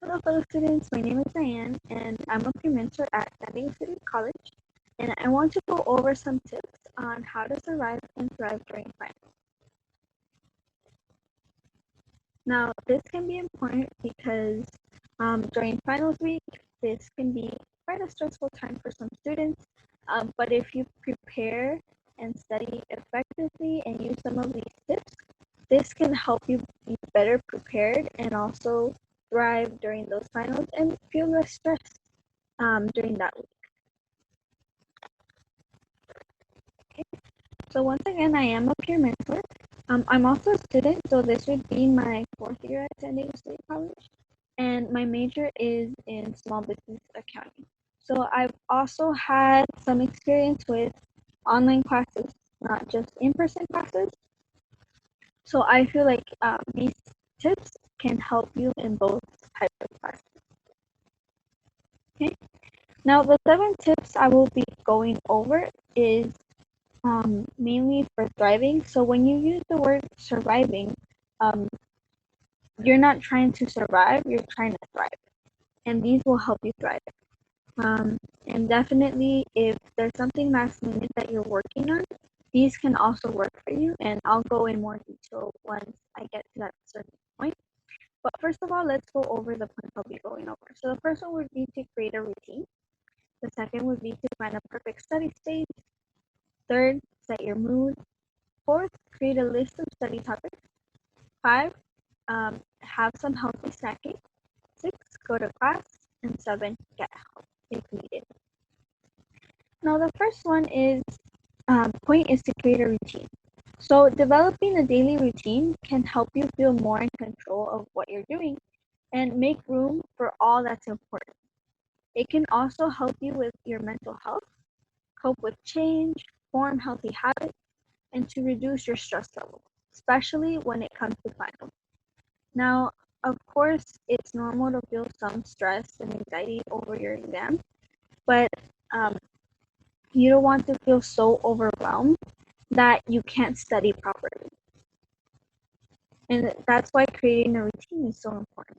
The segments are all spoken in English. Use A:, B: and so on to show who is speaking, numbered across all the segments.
A: Hello, fellow students. My name is Diane, and I'm a peer mentor at San Diego City College. And I want to go over some tips on how to survive and thrive during finals. Now, this can be important because during finals week, this can be quite a stressful time for some students. But if you prepare and study effectively and use some of these tips, this can help you be better prepared and also thrive during those finals and feel less stressed during that week. Okay. So once again, I am a peer mentor. I'm also a student, so this would be my fourth year at San Diego State College, and my major is in small business accounting. So I've also had some experience with online classes, not just in-person classes. So I feel like these tips can help you in both types of classes. Okay. Now the 7 tips I will be going over is mainly for thriving. So when you use the word surviving, um, you're not trying to survive, you're trying to thrive. And these will help you thrive. And definitely, if there's something last minute that you're working on, these can also work for you. And I'll go in more detail once I get to that certain point. But first of all, let's go over the points I'll be going over. So the first one would be to create a routine. The second would be to find a perfect study state. Third, set your mood. Fourth, create a list of study topics. 5, have some healthy snacking. 6, go to class. And 7, get help if needed. Now the first one is point is to create a routine. So developing a daily routine can help you feel more in control of what you're doing and make room for all that's important. It can also help you with your mental health, cope with change, form healthy habits, and to reduce your stress level, especially when it comes to finals. Now, of course, it's normal to feel some stress and anxiety over your exam, but um, you don't want to feel so overwhelmed that you can't study properly. And that's why creating a routine is so important.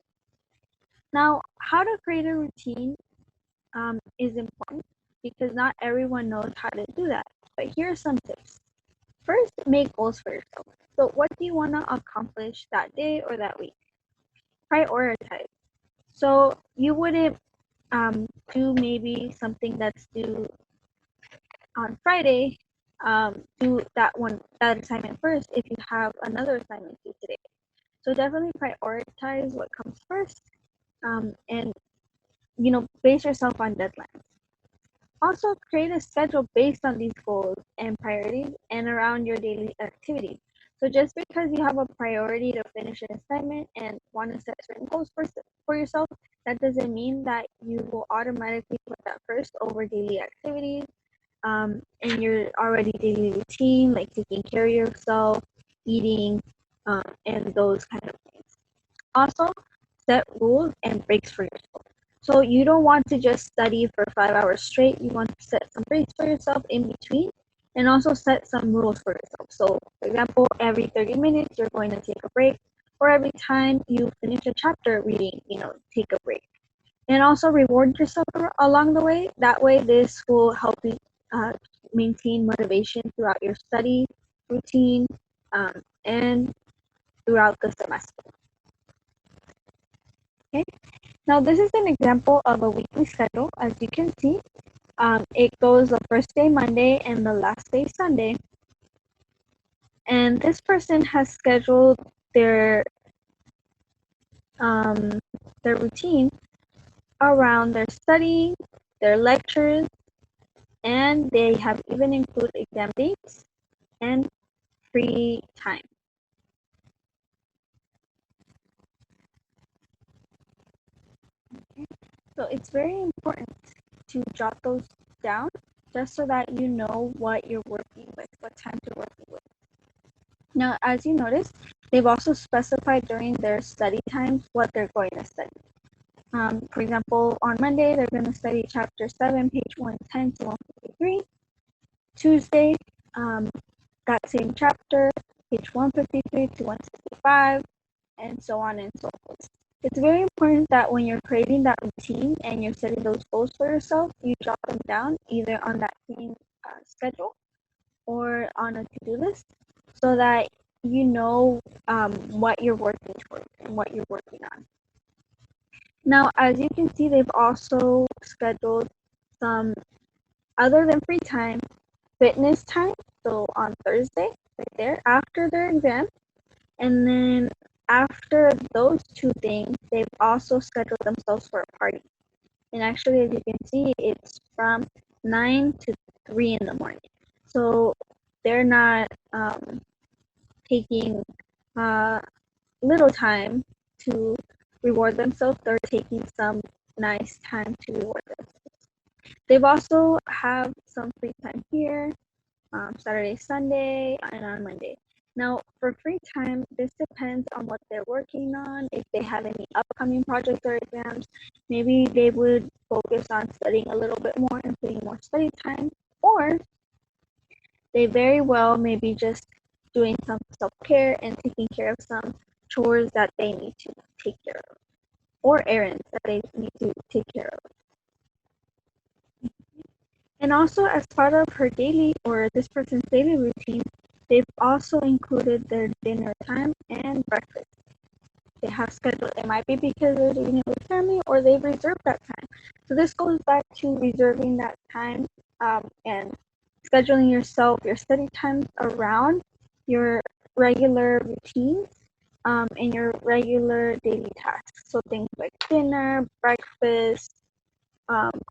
A: Now, how to create a routine is important because not everyone knows how to do that. But here are some tips. First, make goals for yourself. So, what do you want to accomplish that day or that week? Prioritize. So, you wouldn't do maybe something that's due on Friday, do that assignment first if you have another assignment due today. So definitely prioritize what comes first, and base yourself on deadlines. Also, create a schedule based on these goals and priorities and around your daily activities. So just because you have a priority to finish an assignment and want to set certain goals for yourself, that doesn't mean that you will automatically put that first over daily activities and your already daily routine, like taking care of yourself, eating, and those kind of things. Also, set rules and breaks for yourself. So you don't want to just study for 5 hours straight. You want to set some breaks for yourself in between and also set some rules for yourself. So, for example, every 30 minutes, you're going to take a break, or every time you finish a chapter reading, take a break. And also reward yourself along the way. That way, this will help you maintain motivation throughout your study routine and throughout the semester. Okay. Now, this is an example of a weekly schedule. As you can see, it goes the first day Monday and the last day Sunday. And this person has scheduled their routine around their studying, their lectures, and they have even included exam dates and free time. Okay. So it's very important to jot those down just so that you know what you're working with, what times you're working with. Now, as you notice, they've also specified during their study times what they're going to study. For example, on Monday, they're going to study chapter 7, page 110 to 153. Tuesday, that same chapter, page 153 to 165, and so on and so forth. It's very important that when you're creating that routine and you're setting those goals for yourself, you jot them down either on that same schedule or on a to-do list so that you know what you're working towards and what you're working on. Now, as you can see, they've also scheduled some other than free time, fitness time. So on Thursday, right there, after their exam. And then after those two things, they've also scheduled themselves for a party. And actually, as you can see, it's from 9 to 3 in the morning. So they're not taking little time to reward themselves. They're taking some nice time to reward themselves. They've also have some free time here, Saturday, Sunday, and on Monday. Now, for free time, this depends on what they're working on. If they have any upcoming projects or exams, maybe they would focus on studying a little bit more and putting more study time, or they very well maybe just doing some self-care and taking care of some chores that they need to take care of, or errands that they need to take care of. And also, as part of her daily or this person's daily routine, they've also included their dinner time and breakfast. They have scheduled. It might be because they're doing it with family or they've reserved that time. So this goes back to reserving that time and scheduling yourself, your study times around your regular routines and your regular daily tasks. So things like dinner, breakfast,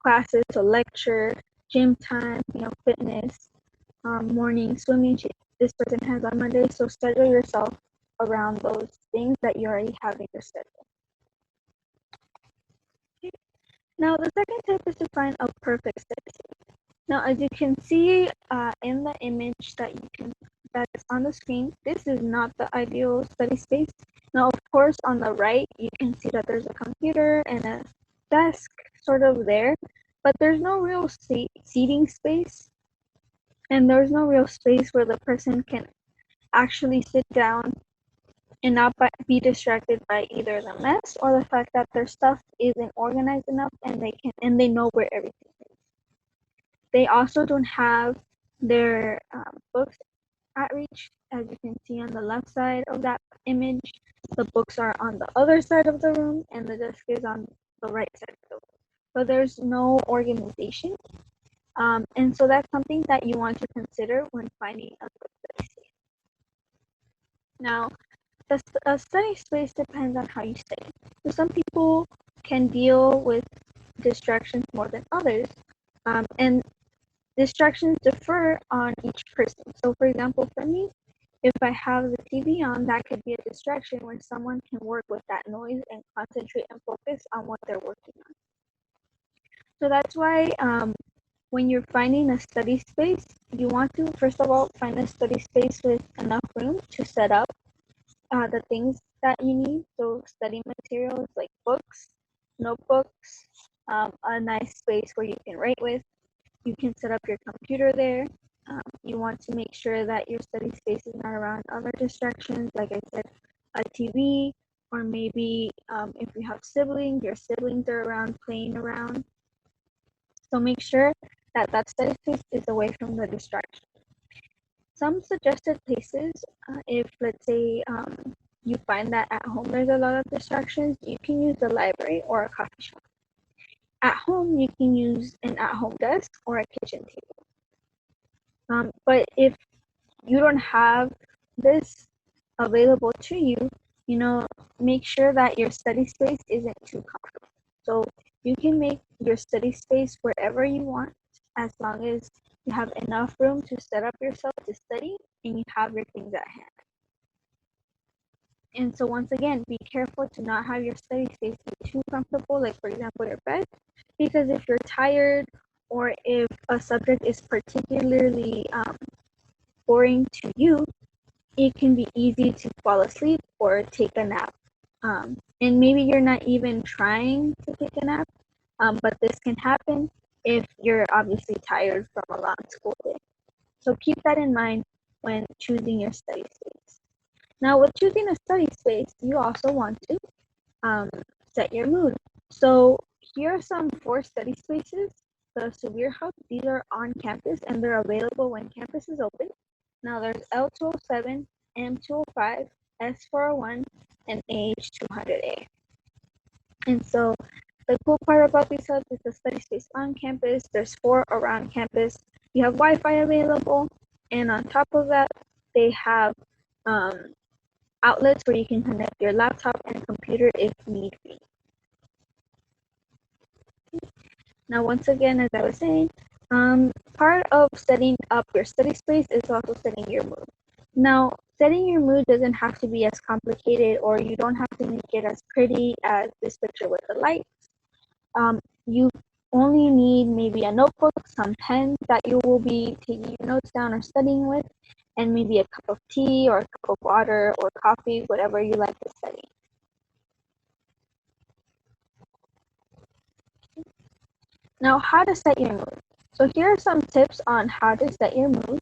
A: classes, so lecture, gym time, fitness, morning swimming. This person has on Monday, so schedule yourself around those things that you already have in your schedule. Okay. Now, the second tip is to find a perfect study space. Now, as you can see in the image that is on the screen, this is not the ideal study space. Now, of course, on the right, you can see that there's a computer and a desk sort of there, but there's no real seating space, and there's no real space where the person can actually sit down and not be distracted by either the mess or the fact that their stuff isn't organized enough and they know where everything is. They also don't have their books at reach. As you can see on the left side of that image, the books are on the other side of the room and the desk is on the right side of the room. So there's no organization. And so that's something that you want to consider when finding a good study space. Now, a study space depends on how you study. So some people can deal with distractions more than others, and distractions differ on each person. So for example, for me, if I have the TV on, that could be a distraction when someone can work with that noise and concentrate and focus on what they're working on. So that's why when you're finding a study space, you want to, first of all, find a study space with enough room to set up the things that you need. So study materials like books, notebooks, a nice space where you can write with. You can set up your computer there. You want to make sure that your study space is not around other distractions, like I said, a TV, or maybe if you have siblings, your siblings are around playing around. So make sure that that study space is away from the distraction. Some suggested places, if let's say you find that at home there's a lot of distractions, you can use the library or a coffee shop. At home, you can use an at-home desk or a kitchen table. But if you don't have this available to you, make sure that your study space isn't too comfortable. So you can make your study space wherever you want, as long as you have enough room to set up yourself to study and you have your things at hand. And so once again, be careful to not have your study space be too comfortable, like for example, your bed, because if you're tired or if a subject is particularly boring to you, it can be easy to fall asleep or take a nap. And maybe you're not even trying to take a nap, but this can happen if you're obviously tired from a long school day. So keep that in mind when choosing your study space. Now, with choosing a study space, you also want to um, set your mood. So here are some 4 study spaces. The Severe Hub, these are on campus and they're available when campus is open. Now there's L207, M205, S401, and AH200A. And so the cool part about these hubs is the study space on campus. There's 4 around campus. You have Wi-Fi available, and on top of that, they have um, outlets where you can connect your laptop and computer if need be. Now, once again, as I was saying, part of setting up your study space is also setting your mood. Now, setting your mood doesn't have to be as complicated, or you don't have to make it as pretty as this picture with the lights. You only need maybe a notebook, some pens that you will be taking your notes down or studying with, and maybe a cup of tea or a cup of water or coffee, whatever you like to study. Now, how to set your mood. So here are some tips on how to set your mood.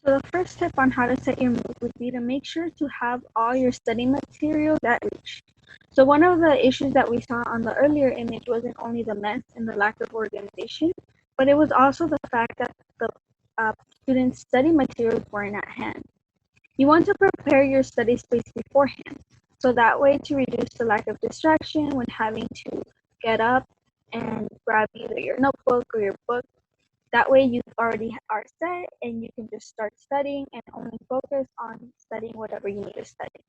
A: So the first tip on how to set your mood would be to make sure to have all your study materials at reach. So one of the issues that we saw on the earlier image wasn't only the mess and the lack of organization, but it was also the fact that the students' study materials weren't at hand. You want to prepare your study space beforehand, so that way to reduce the lack of distraction when having to get up and grab either your notebook or your book. That way you already are set and you can just start studying and only focus on studying whatever you need to study.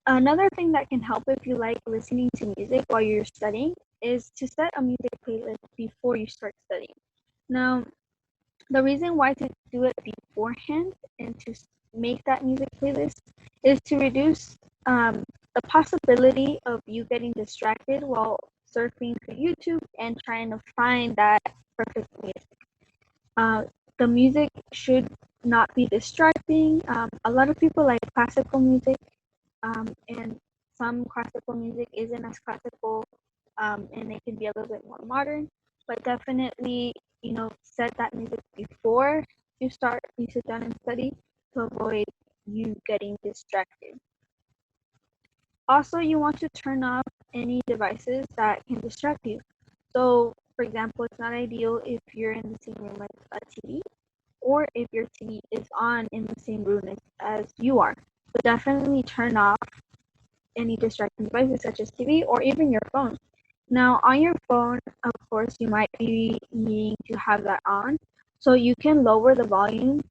A: Another thing that can help if you like listening to music while you're studying is to set a music playlist before you start studying. Now, the reason why to do it beforehand and to make that music playlist is to reduce the possibility of you getting distracted while surfing through YouTube and trying to find that perfect music. Uh, the music should not be distracting. A lot of people like classical music, and some classical music isn't as classical, and it can be a little bit more modern. But definitely, set that music before you sit down and study to avoid you getting distracted. Also, you want to turn off any devices that can distract you. So, for example, it's not ideal if you're in the same room as a TV or if your TV is on in the same room as you are. So definitely turn off any distracting devices such as TV or even your phone. Now, on your phone, of course, you might be needing to have that on. So you can lower the volume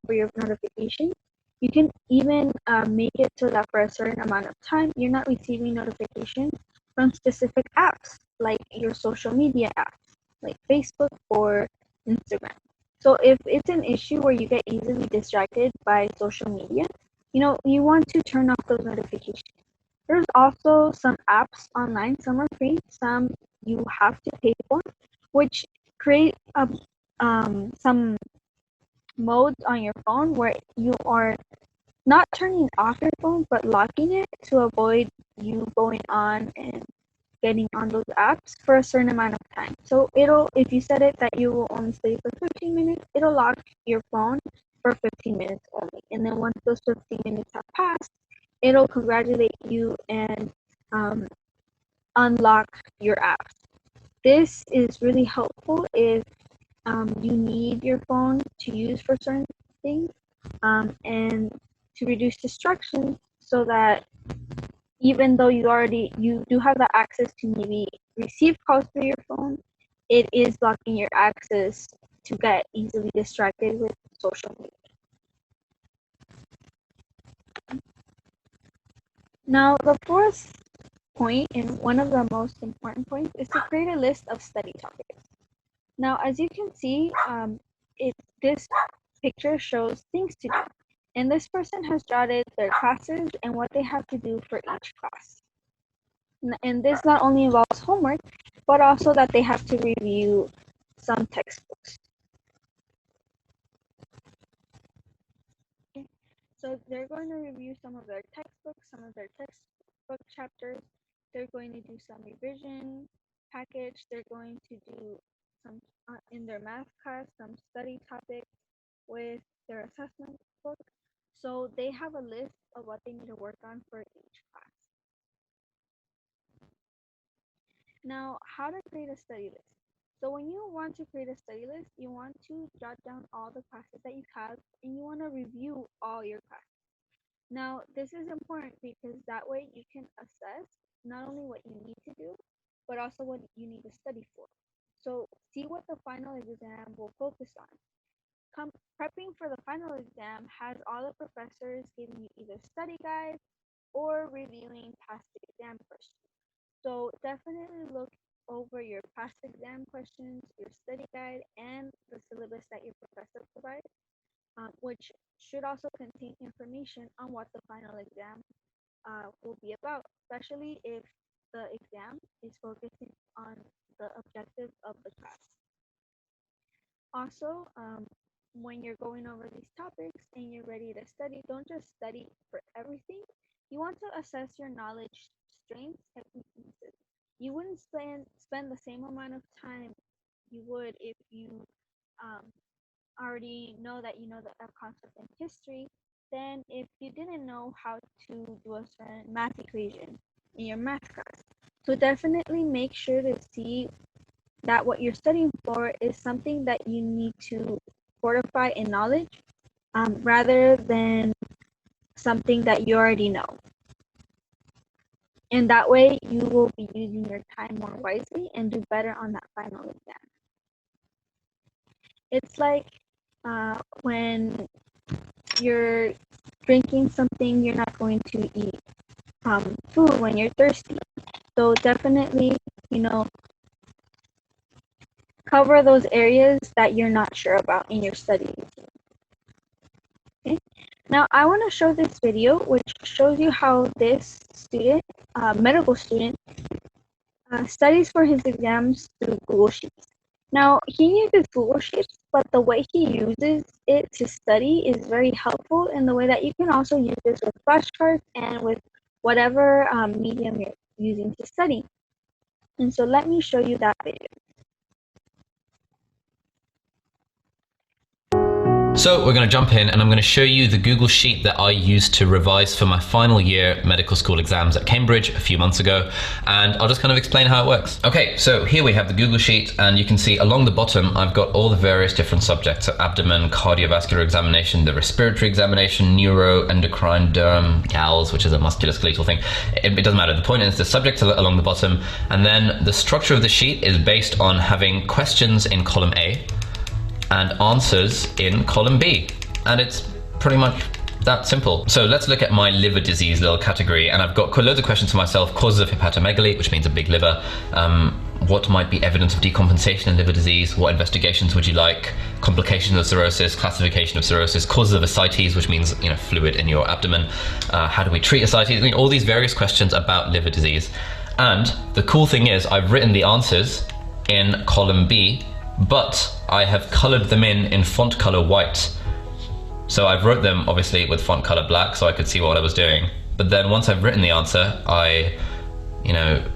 A: for your notification. You can even make it so that for a certain amount of time, you're not receiving notifications from specific apps, like your social media apps, like Facebook or Instagram. So if it's an issue where you get easily distracted by social media, you want to turn off those notifications. There's also some apps online, some are free, some you have to pay for, which create some modes on your phone where you are not turning off your phone, but locking it to avoid you going on and getting on those apps for a certain amount of time. So if you set it that you will only stay for 15 minutes, it'll lock your phone for 15 minutes only. And then once those 15 minutes have passed, it'll congratulate you and um, unlock your apps. This is really helpful if you need your phone to use for certain things, and to reduce distractions so that even though you do have the access to maybe receive calls through your phone, it is blocking your access to get easily distracted with social media. Now, the fourth point, and one of the most important points, is to create a list of study topics. Now, as you can see, this picture shows things to do, and this person has jotted their classes and what they have to do for each class. And this not only involves homework, but also that they have to review some textbooks. Okay. So they're going to review some of their textbooks, some of their textbook chapters. They're going to do some revision package. They're going to do some in their math class, some study topics with their assessment book. So they have a list of what they need to work on for each class. Now, how to create a study list. So when you want to create a study list, you want to jot down all the classes that you have and you want to review all your classes. Now, this is important because that way you can assess not only what you need to do, but also what you need to study for. So see what the final exam will focus on. Prepping for the final exam has all the professors giving you either study guides or reviewing past exam questions. So definitely look over your past exam questions, your study guide, and the syllabus that your professor provides, which should also contain information on what the final exam will be about, especially if the exam is focusing on the objectives of the class. Also, when you're going over these topics and you're ready to study, don't just study for everything. You want to assess your knowledge, strengths, and weaknesses. You wouldn't spend the same amount of time you would if you um, already know that you know a concept in history than if you didn't know how to do a certain math equation in your math class. So definitely make sure to see that what you're studying for is something that you need to fortify in knowledge rather than something that you already know. And that way you will be using your time more wisely and do better on that final exam. It's like when you're drinking something, you're not going to eat food when you're thirsty. So definitely, cover those areas that you're not sure about in your studies. Okay. Now I want to show this video which shows you how this student, medical student, studies for his exams through Google Sheets. Now he uses Google Sheets, but the way he uses it to study is very helpful in the way that you can also use this with flashcards and with whatever medium you're using to study. And so let me show you that video.
B: So we're going to jump in and I'm going to show you the Google Sheet that I used to revise for my final year medical school exams at Cambridge a few months ago, and I'll just kind of explain how it works. Okay, so here we have the Google Sheet, and you can see along the bottom I've got all the various different subjects: so abdomen, cardiovascular examination, the respiratory examination, neuro, endocrine, derm, GALS, which is a musculoskeletal thing. It doesn't matter. The point is the subjects are along the bottom, and then the structure of the sheet is based on having questions in column A and answers in column B, and it's pretty much that simple. So let's look at my liver disease little category, and I've got loads of questions for myself: causes of hepatomegaly, which means a big liver, what might be evidence of decompensation in liver disease, what investigations would you like, complications of cirrhosis, classification of cirrhosis, causes of ascites, which means fluid in your abdomen, how do we treat ascites, all these various questions about liver disease. And the cool thing is I've written the answers in column B, but I have colored them in font color white. So I've wrote them obviously with font color black so I could see what I was doing. But then once I've written the answer, I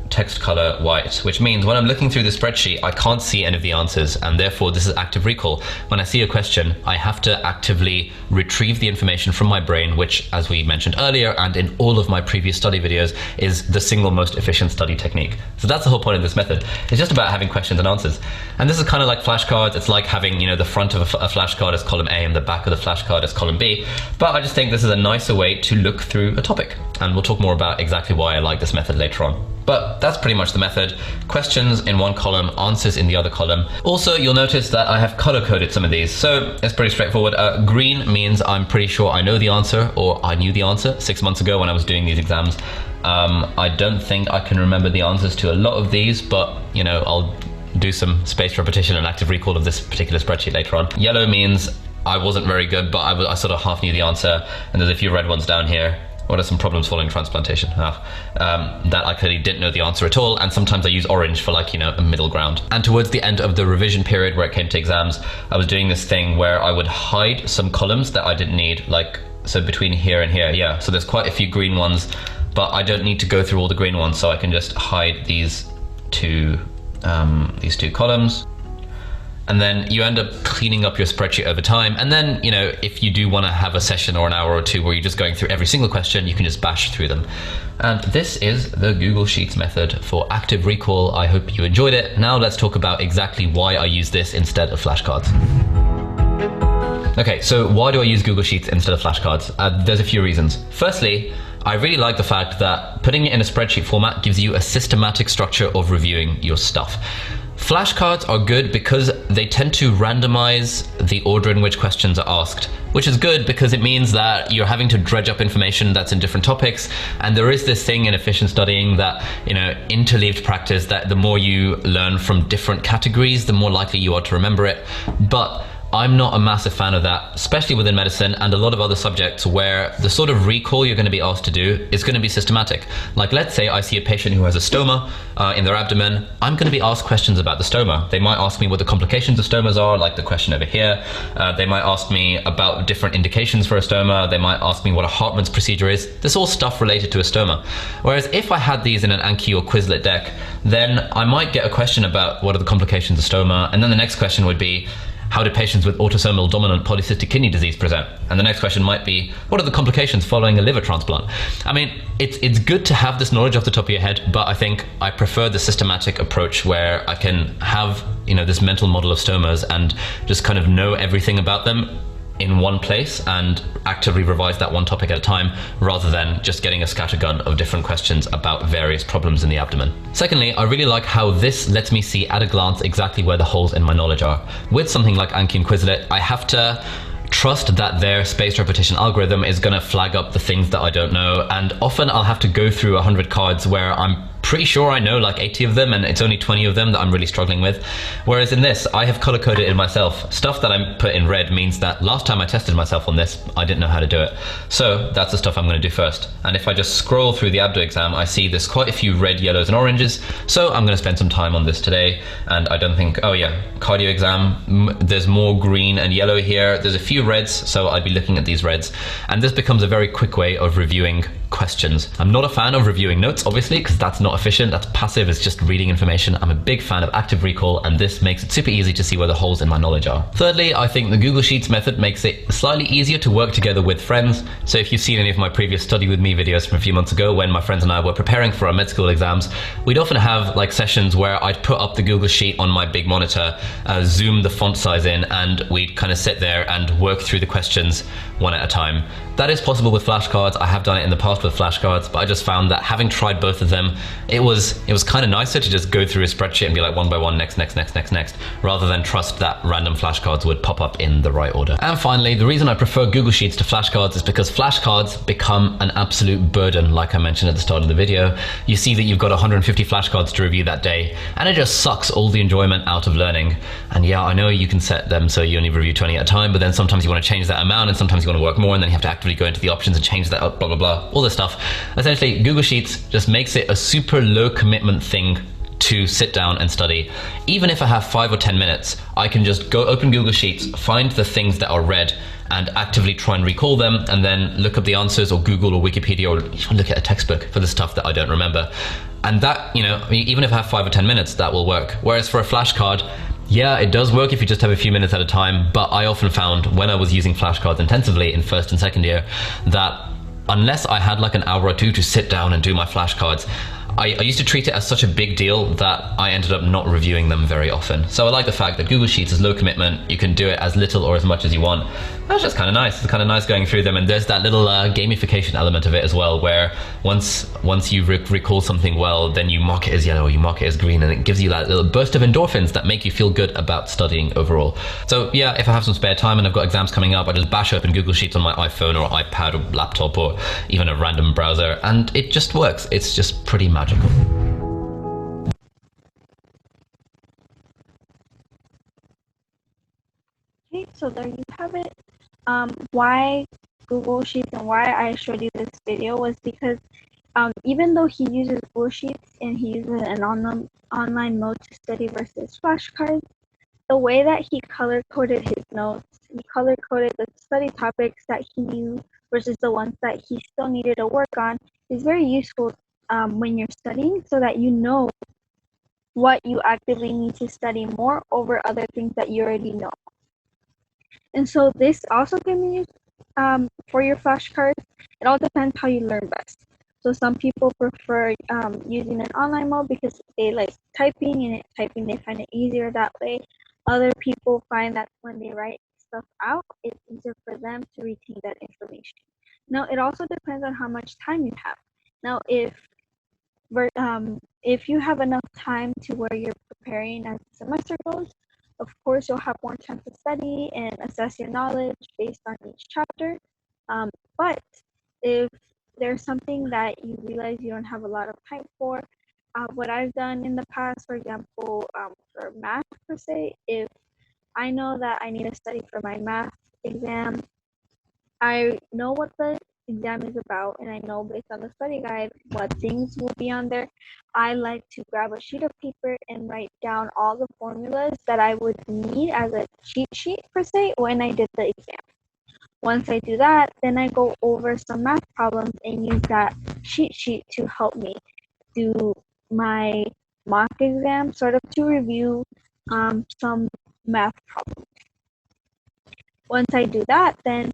B: text color white, which means when I'm looking through the spreadsheet, I can't see any of the answers, and therefore this is active recall. When I see a question, I have to actively retrieve the information from my brain, which, as we mentioned earlier, and in all of my previous study videos, is the single most efficient study technique. So that's the whole point of this method. It's just about having questions and answers. And this is kind of like flashcards. It's like having, the front of a flashcard as column A and the back of the flashcard as column B. But I just think this is a nicer way to look through a topic. And we'll talk more about exactly why I like this method later on. But that's pretty much the method. Questions in one column, answers in the other column. Also, you'll notice that I have color coded some of these. So it's pretty straightforward. Green means I'm pretty sure I know the answer, or I knew the answer 6 months ago when I was doing these exams. I don't think I can remember the answers to a lot of these, but I'll do some spaced repetition and active recall of this particular spreadsheet later on. Yellow means I wasn't very good, but I sort of half knew the answer. And there's a few red ones down here. What are some problems following transplantation? That I clearly didn't know the answer at all, and sometimes I use orange for a middle ground. And towards the end of the revision period where it came to exams, I was doing this thing where I would hide some columns that I didn't need, so between here and here, yeah. So there's quite a few green ones, but I don't need to go through all the green ones, so I can just hide these two columns. and then you end up cleaning up your spreadsheet over time. And then, you know, if you do want to have a session or an hour or two where you're just going through every single question, you can just bash through them. And this is the Google Sheets method for active recall. I hope you enjoyed it. Now let's talk about exactly why I use this instead of flashcards. Okay, so why do I use Google Sheets instead of flashcards? There's a few reasons. Firstly, I really like the fact that putting it in a spreadsheet format gives you a systematic structure of reviewing your stuff. Flashcards are good because they tend to randomize the order in which questions are asked, which is good because it means that you're having to dredge up information that's in different topics. And there is this thing in efficient studying that, you know, interleaved practice, that the more you learn from different categories, the more likely you are to remember it. But I'm not a massive fan of that, especially within medicine and a lot of other subjects where the sort of recall you're going to be asked to do is going to be systematic. Like, let's say I see a patient who has a stoma in their abdomen. I'm going to be asked questions about the stoma. They might ask me what the complications of stomas are, like the question over here. They might ask me about different indications for a stoma. They might ask me what a Hartmann's procedure is. This is all stuff related to a stoma. Whereas if I had these in an Anki or Quizlet deck, then I might get a question about what are the complications of stoma, and then the next question would be, how do patients with autosomal dominant polycystic kidney disease present? And the next question might be, what are the complications following a liver transplant? I mean, it's good to have this knowledge off the top of your head, but I think I prefer the systematic approach where I can have, you know, this mental model of stomas and just kind of know everything about them in one place and actively revise that one topic at a time, rather than just getting a scattergun of different questions about various problems in the abdomen. Secondly, I really like how this lets me see at a glance exactly where the holes in my knowledge are. With something like Anki and Quizlet, I have to trust that their spaced repetition algorithm is going to flag up the things that I don't know, and often I'll have to go through 100 cards where I'm pretty sure I know like 80 of them and it's only 20 of them that I'm really struggling with. Whereas in this, I have color-coded it myself. Stuff that I put in red means that last time I tested myself on this, I didn't know how to do it. So that's the stuff I'm going to do first. And if I just scroll through the Abdo exam, I see there's quite a few red, yellows and oranges. So I'm going to spend some time on this today. And I don't think, oh yeah, cardio exam, there's more green and yellow here. There's a few reds, so I'd be looking at these reds. And this becomes a very quick way of reviewing questions. I'm not a fan of reviewing notes, obviously, because that's not efficient, that's passive, it's just reading information. I'm a big fan of active recall, and this makes it super easy to see where the holes in my knowledge are. Thirdly, I think the Google Sheets method makes it slightly easier to work together with friends. So if you've seen any of my previous Study With Me videos from a few months ago, when my friends and I were preparing for our med school exams, we'd often have like sessions where I'd put up the Google Sheet on my big monitor, zoom the font size in, and we'd kind of sit there and work through the questions one at a time. That is possible with flashcards. I have done it in the past with flashcards, but I just found that having tried both of them, it was kind of nicer to just go through a spreadsheet and be like one by one, next, rather than trust that random flashcards would pop up in the right order. And finally, the reason I prefer Google Sheets to flashcards is because flashcards become an absolute burden, like I mentioned at the start of the video. You see that you've got 150 flashcards to review that day, and it just sucks all the enjoyment out of learning. And yeah, I know you can set them so you only review 20 at a time, but then sometimes you want to change that amount, and sometimes you want to work more, and then you have to actively go into the options and change that up, blah, blah, blah, all this stuff. Essentially, Google Sheets just makes it a super low commitment thing to sit down and study. Even if I have 5 or 10 minutes, I can just go open Google Sheets, find the things that are red, and actively try and recall them, and then look up the answers, or Google or Wikipedia, or even look at a textbook for the stuff that I don't remember. And that, you know, even if I have 5 or 10 minutes, that will work. Whereas for a flashcard, yeah, it does work if you just have a few minutes at a time, but I often found when I was using flashcards intensively in first and second year that unless I had like an hour or two to sit down and do my flashcards, I used to treat it as such a big deal that I ended up not reviewing them very often. So I like the fact that Google Sheets is low commitment. You can do it as little or as much as you want. That's just kind of nice. It's kind of nice going through them, and there's that little gamification element of it as well, where once you recall something well, then you mark it as yellow or you mark it as green, and it gives you that little burst of endorphins that make you feel good about studying overall. So yeah, if I have some spare time and I've got exams coming up, I just bash open Google Sheets on my iPhone or iPad or laptop or even a random browser, and it just works. It's just pretty magical.
A: Okay, so there you have it. Why Google Sheets and why I showed you this video was because even though he uses Google Sheets and he uses an online mode to study versus flashcards, the way that he color-coded his notes, he color-coded the study topics that he knew versus the ones that he still needed to work on, is very useful when you're studying, so that you know what you actively need to study more over other things that you already know. And so this also can be used for your flashcards. It all depends how you learn best. So some people prefer using an online mode because they like typing, and typing they find it easier that way. Other people find that when they write stuff out, it's easier for them to retain that information. Now, it also depends on how much time you have. Now, if you have enough time to where you're preparing as the semester goes, of course, you'll have more time to study and assess your knowledge based on each chapter. But if there's something that you realize you don't have a lot of time for, what I've done in the past, for example, for math per se, if I know that I need to study for my math exam, I know what the exam is about, and I know based on the study guide what things will be on there. I like to grab a sheet of paper and write down all the formulas that I would need as a cheat sheet per se when I did the exam. Once I do that, then I go over some math problems and use that cheat sheet to help me do my mock exam, sort of to review some math problems. Once I do that, then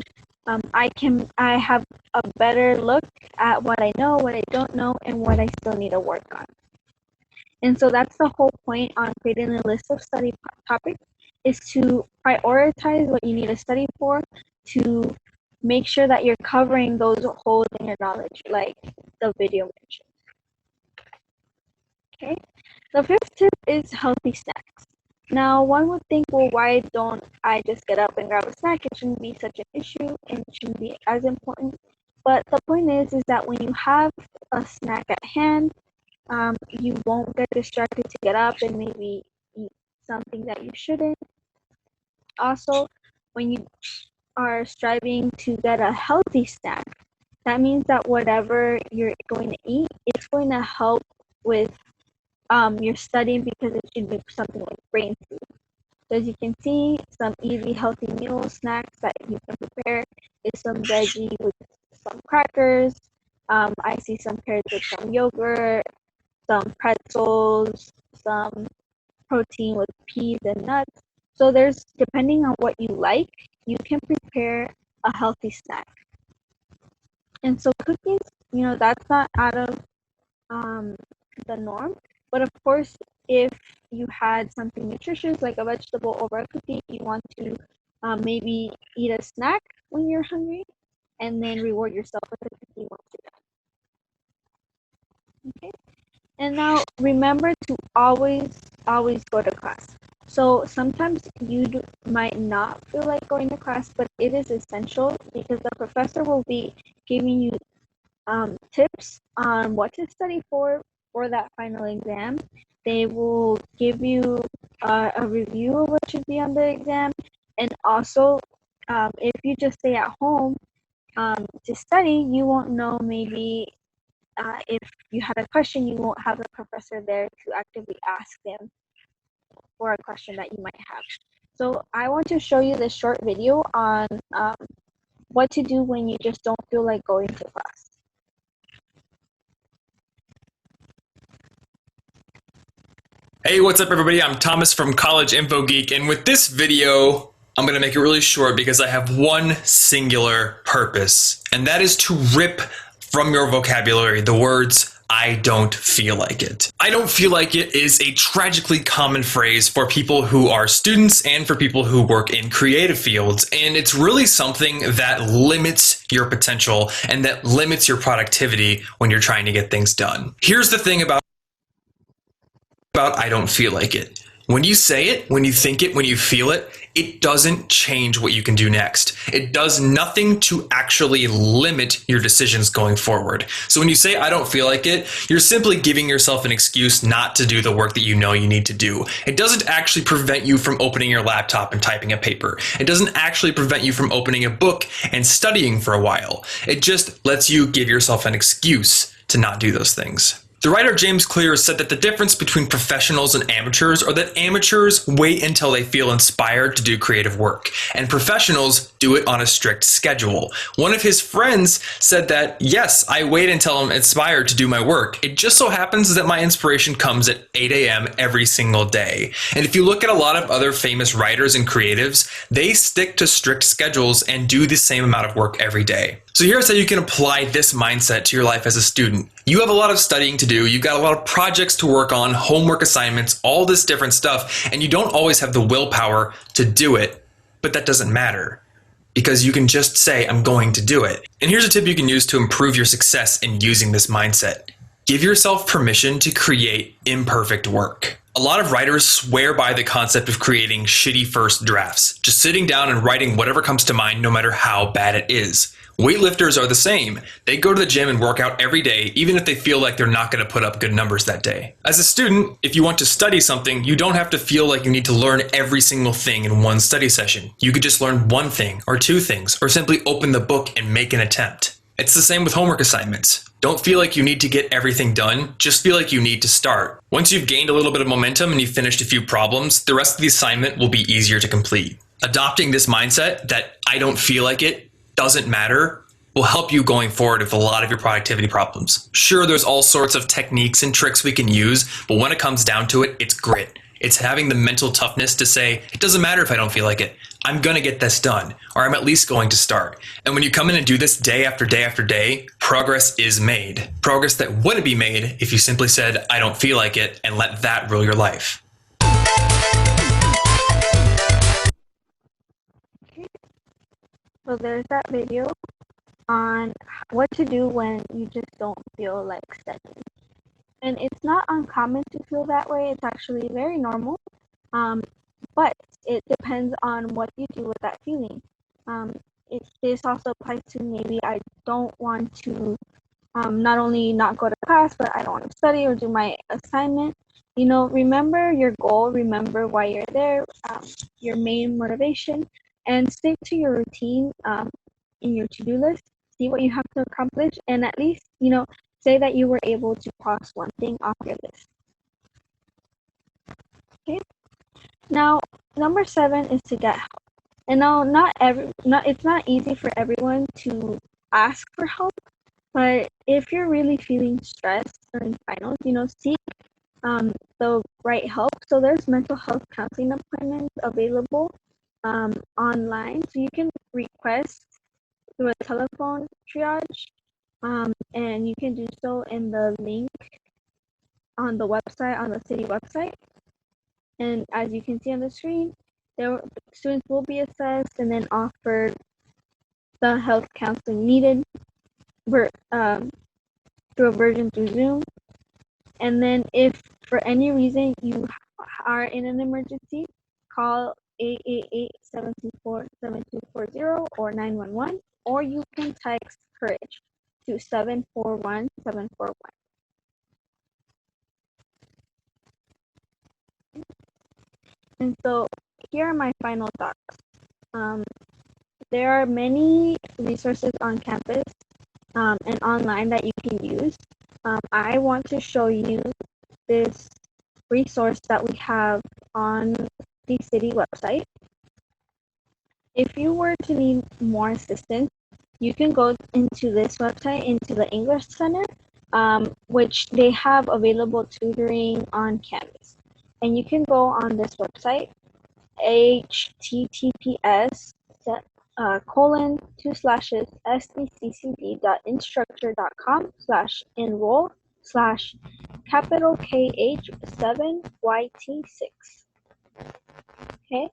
A: I have a better look at what I know, what I don't know, and what I still need to work on. And so that's the whole point on creating a list of study topics, is to prioritize what you need to study for, to make sure that you're covering those holes in your knowledge, like the video mentioned. Okay, the fifth tip is healthy snacks. Now, one would think, well, why don't I just get up and grab a snack? It shouldn't be such an issue and it shouldn't be as important. But the point is that when you have a snack at hand, you won't get distracted to get up and maybe eat something that you shouldn't. Also, when you are striving to get a healthy snack, that means that whatever you're going to eat, it's going to help with your studying, because it should be something like brain food. So as you can see, some easy healthy meal snacks that you can prepare is some veggie with some crackers. I see some carrots with some yogurt, some pretzels, some protein with peas and nuts. So there's, depending on what you like, you can prepare a healthy snack. And so cookies, that's not out of the norm. But of course, if you had something nutritious like a vegetable over a cookie, you want to maybe eat a snack when you're hungry and then reward yourself with a cookie once you're done. Okay? And now remember to always go to class. So sometimes you might not feel like going to class, but it is essential because the professor will be giving you tips on what to study for that final exam. They will give you a review of what should be on the exam, and also if you just stay at home to study, you won't know, maybe if you had a question, you won't have the professor there to actively ask them for a question that you might have. So I want to show you this short video on what to do when you just don't feel like going to class.
C: Hey, what's up everybody? I'm Thomas from College Info Geek, and with this video, I'm gonna make it really short because I have one singular purpose, and that is to rip from your vocabulary the words, "I don't feel like it." "I don't feel like it" is a tragically common phrase for people who are students and for people who work in creative fields, and it's really something that limits your potential and that limits your productivity when you're trying to get things done. Here's the thing about "I don't feel like it." When you say it, when you think it, when you feel it, it doesn't change what you can do next. It does nothing to actually limit your decisions going forward. So when you say "I don't feel like it," you're simply giving yourself an excuse not to do the work that you know you need to do. It doesn't actually prevent you from opening your laptop and typing a paper. It doesn't actually prevent you from opening a book and studying for a while. It just lets you give yourself an excuse to not do those things. The writer James Clear said that the difference between professionals and amateurs are that amateurs wait until they feel inspired to do creative work, and professionals do it on a strict schedule. One of his friends said that, yes, I wait until I'm inspired to do my work. It just so happens that my inspiration comes at 8 a.m. every single day. And if you look at a lot of other famous writers and creatives, they stick to strict schedules and do the same amount of work every day. So here's how you can apply this mindset to your life as a student. You have a lot of studying to do, you've got a lot of projects to work on, homework assignments, all this different stuff, and you don't always have the willpower to do it, but that doesn't matter because you can just say, I'm going to do it. And here's a tip you can use to improve your success in using this mindset. Give yourself permission to create imperfect work. A lot of writers swear by the concept of creating shitty first drafts, just sitting down and writing whatever comes to mind no matter how bad it is. Weightlifters are the same. They go to the gym and work out every day, even if they feel like they're not going to put up good numbers that day. As a student, if you want to study something, you don't have to feel like you need to learn every single thing in one study session. You could just learn one thing or two things, or simply open the book and make an attempt. It's the same with homework assignments. Don't feel like you need to get everything done, just feel like you need to start. Once you've gained a little bit of momentum and you've finished a few problems, the rest of the assignment will be easier to complete. Adopting this mindset that I don't feel like it doesn't matter will help you going forward with a lot of your productivity problems. Sure, there's all sorts of techniques and tricks we can use, but when it comes down to it, it's grit. It's having the mental toughness to say, it doesn't matter if I don't feel like it. I'm gonna get this done, or I'm at least going to start. And when you come in and do this day after day after day, progress is made. Progress that wouldn't be made if you simply said, I don't feel like it, and let that rule your life.
A: So there's that video on what to do when you just don't feel like studying. And it's not uncommon to feel that way. It's actually very normal. But it depends on what you do with that feeling. This also applies to maybe I don't want to not only not go to class, but I don't want to study or do my assignment. You know, remember your goal, remember why you're there, your main motivation, and stick to your routine in your to-do list. See what you have to accomplish, and at least, you know, say that you were able to cross one thing off your list. Okay. Now, number 7 is to get help. And now, it's not easy for everyone to ask for help, but if you're really feeling stressed during finals, you know, seek the right help. So there's mental health counseling appointments available online, so you can request through a telephone triage, and you can do so in the link on the website, on the city website. And as you can see on the screen, students will be assessed and then offered the health counseling needed through a version through Zoom. And then if for any reason you are in an emergency, call 888-724-7240 or 911, or you can text COURAGE to 741-741. And so here are my final thoughts. There are many resources on campus and online that you can use. I want to show you this resource that we have on the city website. If you were to need more assistance, you can go into this website, into the English Center, which they have available tutoring on campus. And you can go on this website, https://sbccd.instructure.com/enroll/KH7YT6. Okay.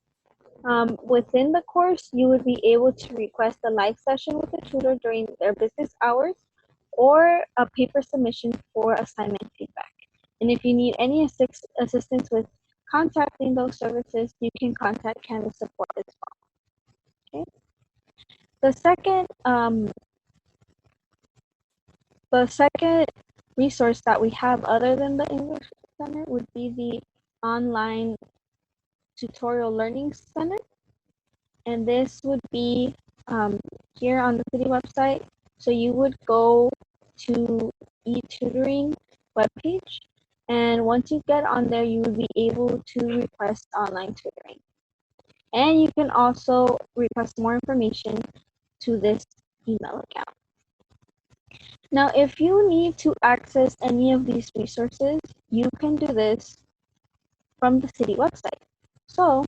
A: Within the course, you would be able to request a live session with a tutor during their business hours or a paper submission for assignment feedback. And if you need any assistance with contacting those services, you can contact Canvas support as well. Okay. The second resource that we have other than the English Center would be the online tutorial learning center. And this would be here on the city website. So you would go to eTutoring webpage. And once you get on there, you will be able to request online tutoring. And you can also request more information to this email account. Now, if you need to access any of these resources, you can do this from the city website. So,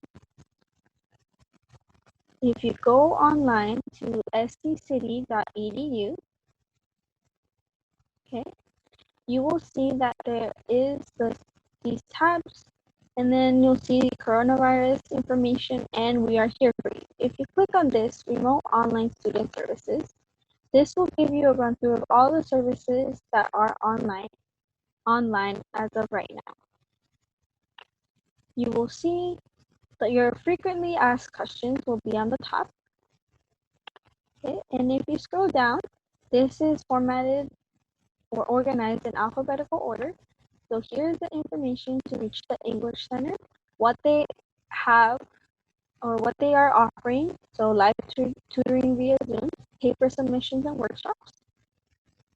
A: if you go online to stcity.edu, okay, you will see that there is these tabs, and then you'll see coronavirus information, and we are here for you. If you click on this, Remote Online Student Services, this will give you a run through of all the services that are online as of right now. You will see that your frequently asked questions will be on the top. Okay, and if you scroll down, this is formatted or organized in alphabetical order. So here's the information to reach the English Center, what they have or what they are offering. So live tutoring via Zoom, paper submissions and workshops.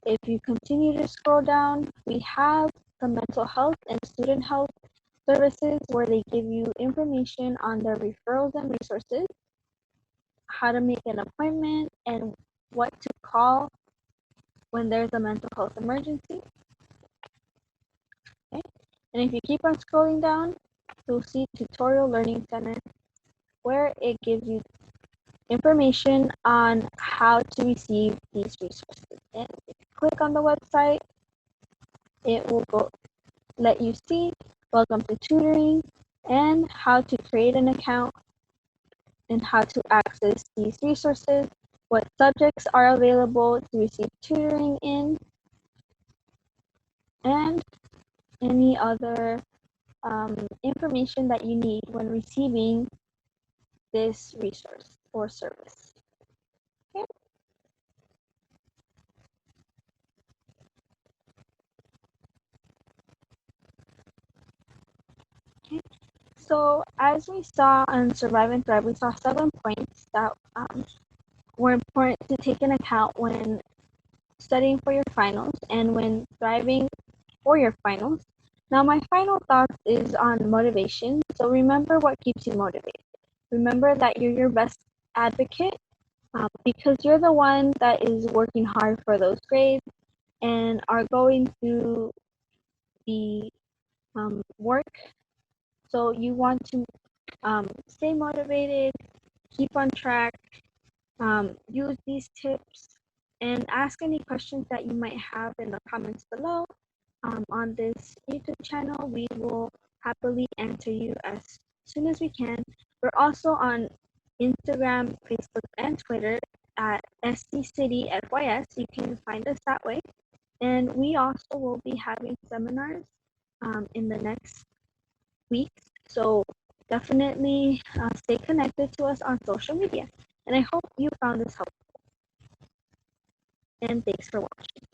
A: If you continue to scroll down, we have the mental health and student health services where they give you information on their referrals and resources, how to make an appointment, and what to call when there's a mental health emergency. Okay. And if you keep on scrolling down, you'll see Tutorial Learning Center, where it gives you information on how to receive these resources. And if you click on the website, it will let you see Welcome to Tutoring and how to create an account and how to access these resources, what subjects are available to receive tutoring in, and any other information that you need when receiving this resource or service. Okay. Okay. So as we saw on Survive and Thrive, we saw 7 points that were important to take into account when studying for your finals and when thriving for your finals. Now, my final thoughts is on motivation. So remember what keeps you motivated. Remember that you're your best advocate because you're the one that is working hard for those grades and are going through the work. So you want to stay motivated, keep on track, use these tips, and ask any questions that you might have in the comments below. On this YouTube channel, we will happily answer you as soon as we can. We're also on Instagram, Facebook, and Twitter at SDCityFYS. You can find us that way. And we also will be having seminars in the next weeks. So definitely stay connected to us on social media. And I hope you found this helpful. And thanks for watching.